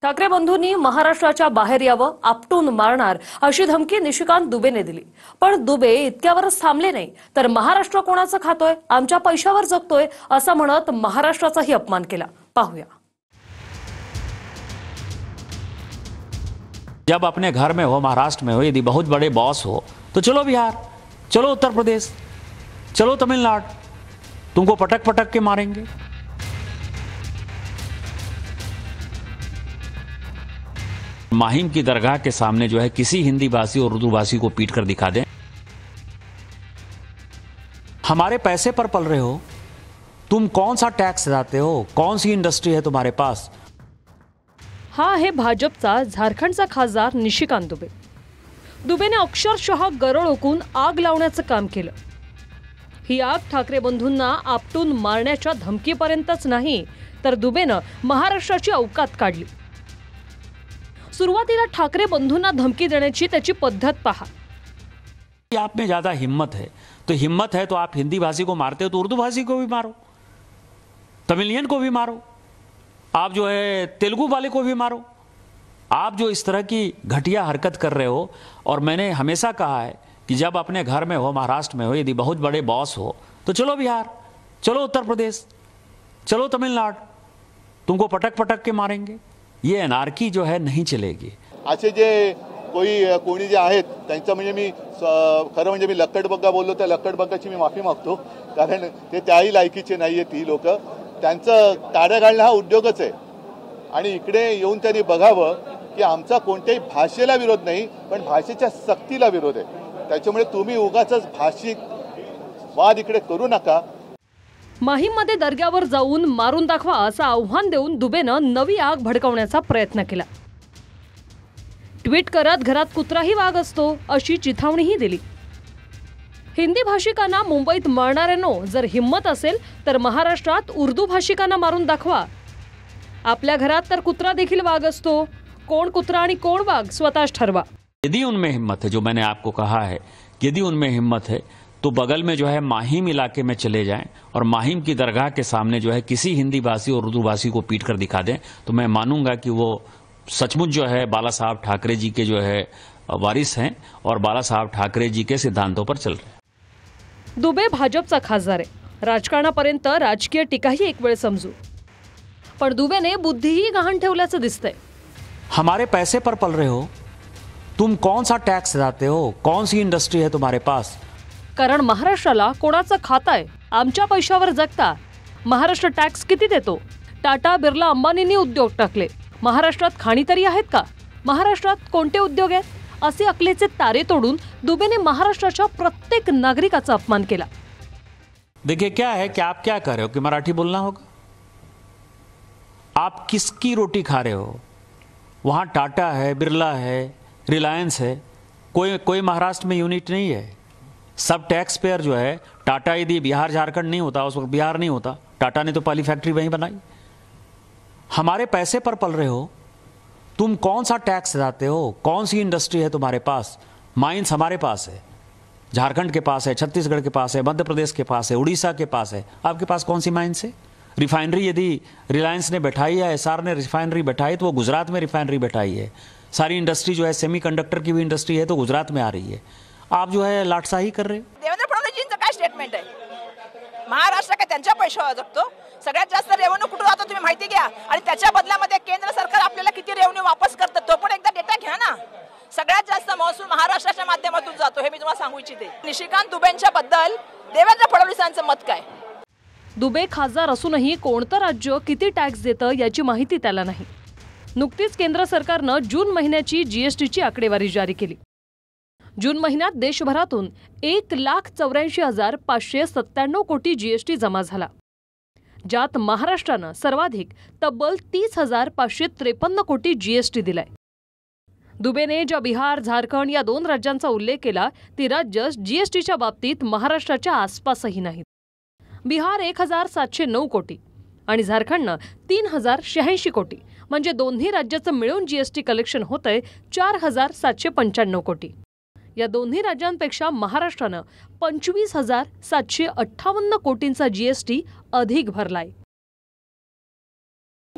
ठाकरे बंधूंनी महाराष्ट्राच्या बाहेर यावं, आपटून मारणार अशी धमकी निशिकांत दुबेने दिली। पण दुबे इतक्यावरच थांबले नाही, तर महाराष्ट्र कोणाचं खातोय, आमच्या पैशावर जगतोय असं म्हणत महाराष्ट्राचाही अपमान केला। पाहूया। जब अपने घर में हो, महाराष्ट्र में हो, यदि बहुत बड़े बॉस हो तो चलो बिहार, चलो उत्तर प्रदेश, चलो तमिलनाडु, तुमको पटक पटक के मारेंगे। माहिम की दरगाह के सामने जो है किसी हिंदी भाषी और उर्दू भाषी को पीट कर दिखा दें। हमारे पैसे पर पल रहे हो, तुम कौन सा टैक्स देते हो, कौन सी इंडस्ट्री है तुम्हारे पास। हा आहे भाजपचा झारखंडचा खासदार निशिकांत दुबे। दुबेने अक्षरशः गरळ ओकून आग लावण्याचं काम केलं। ही आग ठाकरे बंधूंना आपटून मारण्याच्या धमकीपर्यंतच नाही, तर दुबेनं महाराष्ट्राची औकात काढली। सुरुवातीला ठाकरे बंधूंना धमकी देण्याची त्याची पद्धत पहा। आप में ज्यादा हिम्मत है तो आप हिंदी भाषी को मारते हो तो उर्दू भाषी को भी मारो, तमिलियन को भी मारो, आप जो है तेलुगु वाले को भी मारो। आप जो इस तरह की घटिया हरकत कर रहे हो, और मैंने हमेशा कहा है कि जब अपने घर में हो, महाराष्ट्र में हो, यदि बहुत बड़े बॉस हो तो चलो बिहार, चलो उत्तर प्रदेश, चलो तमिलनाडु, तुमको पटक पटक के मारेंगे। ये अनार्की जो है नहीं चलेगी। असे जे कोणी जे आहेत त्यांचं म्हणजे मी खरं म्हणजे मी लक्कडबग्गा बोललो, त्या लक्कडबग्गाची मी माफी मागतो, कारण ते त्याही लायकीचे नाहीये ती लोक। त्यांचं टाळ्या घालणं हा उद्योगच आहे, आणि इकडे येऊन त्यांनी बघावं की आमचा कोणत्याही भाषेला विरोध नाही, पण भाषेच्या सक्तीला विरोध आहे। त्याच्यामुळे तुम्ही उगाचच भाषिक वाद इकडे करू नका। माहीममध्ये दर्ग्यावर जाऊन मारून दाखवा असं आव्हान देऊन दुबेनं नवी आग भडकवण्याचा प्रयत्न केला। ट्विट करत घरात कुत्राही वाघ असतो अशी चिथावणीही दिली। हिंदी भाषिकांना मुंबईत मारणाऱ्यांनो, जर हिम्मत असेल तर महाराष्ट्रात उर्दू भाषिकांना मारून दाखवा। आपल्या घरात तर कुत्रा देखील वाघ असतो, कोण कुत्रा आणि कोण वाघ स्वतःच ठरवा। यदि उनमें हिम्मत है, जो मैंने आपको कहा है, यदि उनमें हिम्मत है तो बगल में जो है माहिम इलाके में चले जाएं और माहिम की दरगाह के सामने जो है किसी हिंदी भाषी और उर्दू भाषी को पीट कर दिखा दें, तो मैं मानूंगा कि वो सचमुच जो है बाला साहब ठाकरे जी के जो है वारिस हैं और बाला साहब ठाकरे जी के सिद्धांतों पर चल रहे हैं। दुबे भाजपचा खासदार आहे, राजकारणापर्यंत राजकीय टीकाही एक वेळ समजू, पण दुबेने बुद्धीही गहाण ठेवल्याचं दिसतंय। हमारे पैसे पर पल रहे हो, तुम कौन सा टैक्स देते हो, कौन सी इंडस्ट्री है तुम्हारे पास। कारण महाराष्ट्राला कोणाचं खाता आहे, आमच्या पैशावर जगता। महाराष्ट्र टॅक्स किती देतो? टाटा, बिर्ला, अंबानींनी उद्योग टाकले, महाराष्ट्रात खाणी तरी आहेत का? महाराष्ट्रात कोणते उद्योग आहेत? असे अकलेचे तारे तोडून दुबेने महाराष्ट्राच्या प्रत्येक नागरिकाचा अपमान केला। देखिए क्या है कि आप क्या कर रहे हो कि मराठी बोलना होगा। आप किसकी रोटी खा रहे हो? वहाँ टाटा है, बिरला है, रिलायंस है, कोई महाराष्ट्र में यूनिट नहीं है। सब टैक्स पेयर जो है, टाटा यदि बिहार झारखंड नहीं होता, उस वक्त बिहार नहीं होता, टाटा ने तो पहली फैक्ट्री वहीं बनाई। हमारे पैसे पर पल रहे हो, तुम कौन सा टैक्स देते हो, कौन सी इंडस्ट्री है तुम्हारे पास। माइंस हमारे पास है, झारखंड के पास है, छत्तीसगढ़ के पास है, मध्य प्रदेश के पास है, उड़ीसा के पास है। आपके पास कौन सी माइंस है? रिफाइनरी यदि रिलायंस ने बैठाई या एसआर ने रिफाइनरी बैठाई तो वो गुजरात में रिफाइनरी बैठाई है। सारी इंडस्ट्री जो है, सेमीकंडक्टर की भी इंडस्ट्री है तो गुजरात में आ रही है। आप जो है लाटसाही कर रहे हो। देवेंद्र फडणवीसजींचं काय स्टेटमेंट आहे? महाराष्ट्र काय त्यांच्या पैशावर जगतो? सगळ्यात जास्त रेव्हेन्यू कुठे जातो तुम्ही माहिती घ्या, आणि त्याच्या बदल्यामध्ये केंद्र सरकार आपल्याला किती रेव्हेन्यू वापस करतं तो पण एकदा डेटा घ्या ना। सगळ्यात जास्त महसूल महाराष्ट्राच्या माध्यमातून जातो, हे मी तुम्हाला सांगू इच्छिते। निशिकांत दुबेंच्या बद्दल देवेंद्र फडणवीसांचं मत काय? दुबे खासदार असूनही कोणतं राज्य किती टॅक्स देतं याची माहिती त्याला नाही। नुकतीच केंद्र सरकारनं जून महिन्याची जीएसटीची आकडेवारी जारी केली। जून महिन्यात देशभरातून 1,84,597 कोटी जीएसटी जमा झाला, ज्यात महाराष्ट्रानं सर्वाधिक तब्बल 30,553 कोटी जीएसटी दिलाय। दुबेने ज्या बिहार, झारखंड या 2 राज्यांचा उल्लेख केला, ती राज्य जीएसटीच्या बाबतीत महाराष्ट्राच्या आसपासही नाहीत। बिहार 1,709 कोटी आणि झारखंडनं 3,086 कोटी, म्हणजे दोन्ही राज्याचं मिळून जीएसटी कलेक्शन होतंय 4,795 कोटी। या दोन्ही राज्यांपेक्षा महाराष्ट्रानं 25,758 कोटींचा जीएसटी अधिक भरलाय।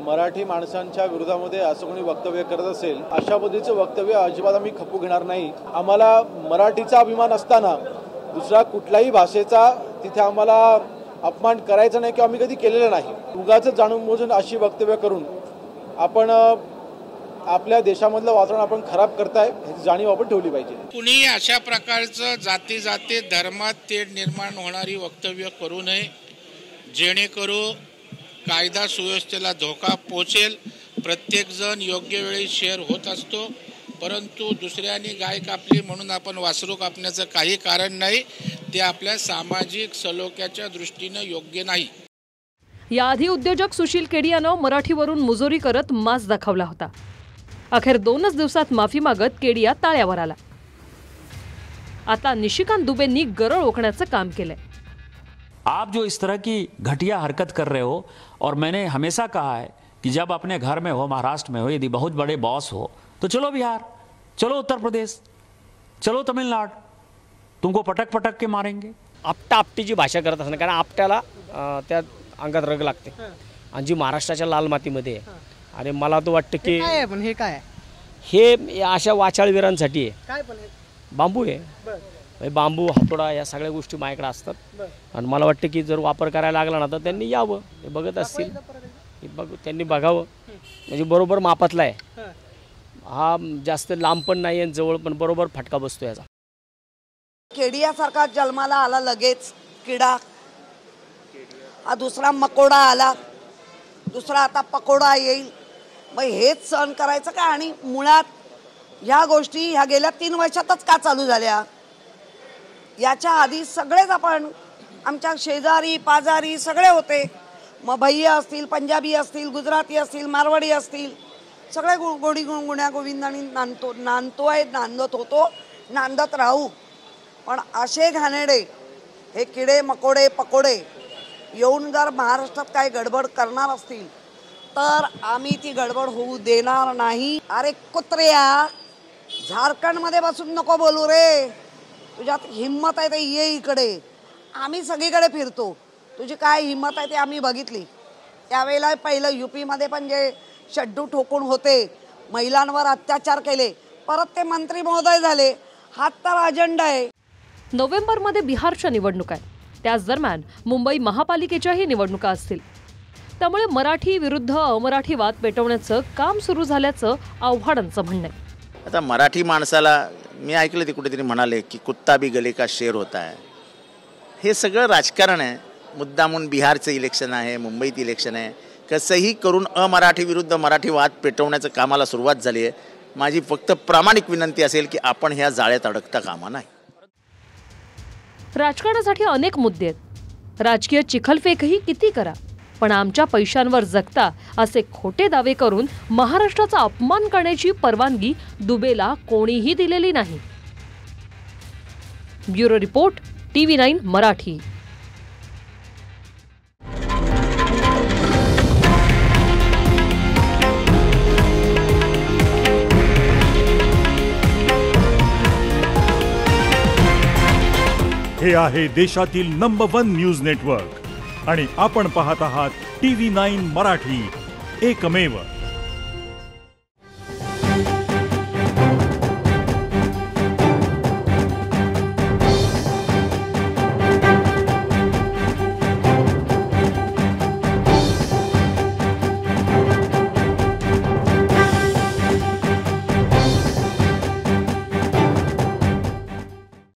मराठी माणसांच्या विरोधामध्ये असं कोणी वक्तव्य करत असेल, अशा पद्धतीचं वक्तव्य अजिबात आम्ही खपू घेणार नाही. आम्हाला मराठीचा अभिमान असताना दुसरा कुठल्याही भाषेचा तिथे आम्हाला अपमान करायचा नाही किंवा आम्ही कधी केलेलं नाही. उगाच जाणून बुजून अशी वक्तव्य करून आपण आपल्या देशामधलं वातावरण आपण खराब करताय ह्याची जाणीव आपण ठेवली पाहिजे. कुणी अशा प्रकारचं जाती धर्मात तेढ निर्माण होणारी वक्तव्य करू नये, जेणेकरून कायदा सुव्यवस्थेला धोका पोचेल. प्रत्येकजण योग्य वेळी शेअर होत असतो, परंतु दुसऱ्याने गाय कापली म्हणून आपण वासरू कापण्याचं काही कारण नाही. ते आपल्या सामाजिक सलोख्याच्या दृष्टीनं योग्य नाही. याआधी उद्योजक सुशील केडी यानं मराठीवरून मुजोरी करत माज दाखवला होता. अखेर 2च दिवसात माफी मागत केडिया ताळ्यावर आला. आता निशिकांत दुबेंनी गरळ ओकण्याचं काम केलंय. आप जो इस तरह की घटिया हरकत कर रहे हो, और मैंने हमेशा कहा है कि जब अपने घर में हो, महाराष्ट्र में हो, यदि बहुत बड़े बॉस हो तो चलो बिहार, चलो उत्तर प्रदेश, चलो तमिलनाडु, तुमको पटक पटक के मारेंगे. आपटा आपटीची भाषा करत असताना, कारण आपट्याला त्या अंगात रग लागते आणि जी महाराष्ट्राच्या लाल मातीमध्ये आहे. आणि मला तो वाटतं की हे काय हे अशा वाचाळवीरांसाठी आहे. काय पण बांबू आहे, बांबू हातोडा या सगळ्या गोष्टी माझ्याकडे असतात. आणि मला वाटतं की जर वापर करायला लागला ना तर त्यांनी यावं. हे बघत असतील, त्यांनी बघावं. म्हणजे बरोबर मापातला आहे हा, जास्त लांब पण नाही आणि जवळ पण, बरोबर फटका बसतो याचा. केडियासारखा जन्माला आला लगेच किडा, हा दुसरा मकोडा आला, दुसरा आता पकोडा येईल. मग हेच सहन करायचं का? आणि मुळात ह्या गोष्टी ह्या गेल्या 3 वर्षातच का चालू झाल्या? याच्या आधी सगळेच आपण आमच्या शेजारी पाजारी सगळे होते. मग भैया असतील, पंजाबी असतील, गुजराती असतील, मारवाडी असतील, सगळे गोडी गुण्या गोविंदानी नांदत होतो, नांदत राहू. पण असे घाणेडे हे किडे मकोडे पकोडे येऊन जर महाराष्ट्रात काही गडबड करणार असतील तर आम्ही ती गडबड होऊ देणार नाही. अरे कुत्र्या, झारखंडमध्ये बसून नको बोलू रे. तुझ्यात हिम्मत आहे ते ये इकडे. आम्ही सगळीकडे फिरतो, तुझी काय हिम्मत आहे ते आम्ही बघितली. त्यावेळेला पहिलं UP-मध्ये पण जे शड्डू ठोकून होते, महिलांवर अत्याचार केले, परत ते मंत्री महोदय झाले. हा तर अजेंडा आहे. नोव्हेंबरमध्ये बिहारच्या निवडणुका आहेत. त्याच दरम्यान मुंबई महापालिकेच्याही निवडणुका असतील. त्यामुळे मराठी विरुद्ध अमराठी वाद पेटवण्याचं काम सुरू झाल्याचं आव्हाडांचं म्हणणं आहे. आता मराठी माणसाला मी ऐकलं ते कुठेतरी म्हणाले की कुत्ता भी गले का शेर होता है. हे सगळं राजकारण आहे. मुद्दामून बिहारचं इलेक्शन आहे, मुंबईत इलेक्शन आहे. कसंही करून अमराठी विरुद्ध मराठी वाद पेटवण्याचं कामाला सुरुवात झाली आहे. माझी फक्त प्रामाणिक विनंती असेल की आपण ह्या जाळ्यात अडकता कामा नाही. राजकारणासाठी अनेक मुद्दे आहेत. राजकीय चिखलफेकही किती करा, पण आमच्या पैशांवर जगता असे खोटे दावे करून महाराष्ट्राचा अपमान करण्याची परवानगी दुबेला कोणीही दिलेली नाही. Bureau report, TV9 Marathi. हे आहे देशातील नंबर 1 न्यूज नेटवर्क आणि आपण पाहत आहात TV9 मराठी, एकमेव.